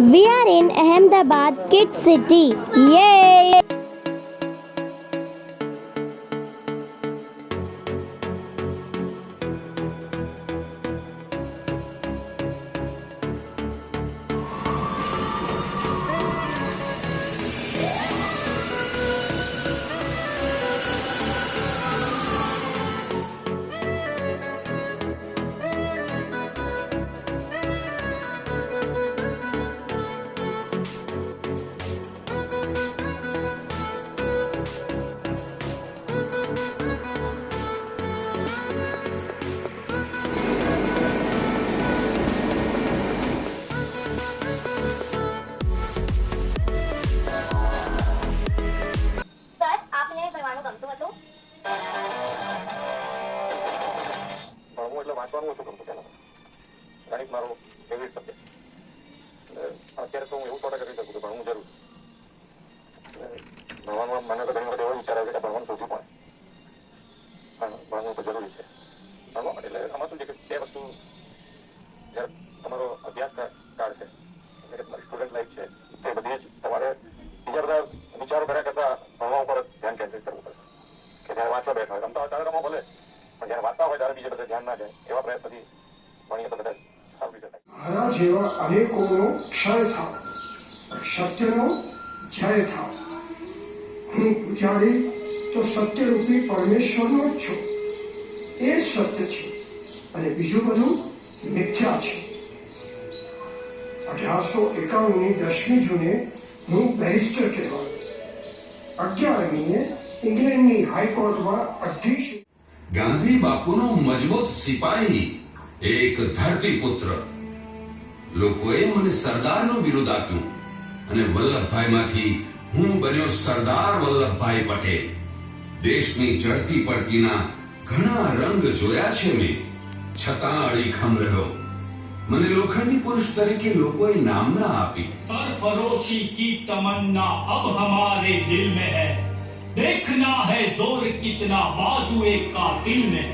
We are in Ahmedabad Kid City. Yay! Sir આપને ભણવાનું ગમતું હતું? ભણવું એટલે વાંચવાનું ઓછું ગમતું પહેલા. ગણિત મારો ફેવરિટ સબ્જેક્ટ. અત્યારે તો હું એવું 100% કરી શકું કે ભણવું જરૂર છે. ભણવાનું મને તો ઘણી વખત એવો વિચાર આવે કે ભણવાનું સોચવું પડે, પણ ભણવું તો જરૂરી છે. ભણવા માટે એટલે આમાં શું છે કે બે વસ્તુ, જ્યારે તમારો અભ્યાસ કાળ છે એટલે કે તમારી સ્ટુડન્ટ લાઈફ છે, તે બધી જ તમારે બીજા બધા વિચારો કર્યા કરતાં ભણવા ઉપર ધ્યાન કેન્દ્રિત કરવું પડે. કે જ્યારે વાંચવા બેઠા હોય રમતા હોય ત્યારે રમો ભલે, પણ જ્યારે વાંચતા હોય ત્યારે બીજા બધા ધ્યાન ના જાય. એવા પ્રયત્નથી ભણીએ તો કદાચ સારું રીતે થાય. મારા જેવા અનેકોનો ક્ષય થાવ, સત્યનો જય થાવ. હું પૂજારી તો સત્યરૂપી પરમેશ્વરનો જ છું. એ જ સત્ય છે અને બીજું બધું મિથ્યા છે. 1891ની 10મી જૂને હું બેરિસ્ટર કહેવાયો. 11મીએ ઇંગ્લેન્ડની હાઈકોર્ટમાં અધ્યક્ષ. ગાંધી બાપુનો મજબૂત સિપાહી, એક ધરતીપુત્ર. લોકોએ મને સરદારનો બિરુદ આપ્યું અને વલ્લભભાઈમાંથી હું બન્યો સરદાર વલ્લભભાઈ પટેલ. દેશની ચડતી પડતીના ઘણા રંગ જોયા છે મેં, છતાં અડીખમ રહ્યો. મને લોખંડી પુરુષ તરીકે લોકોએ નામના આપી. सरफरोशी की तमन्ना अब हमारे दिल में है, देखना है जोर कितना बाजू एक का दिल में.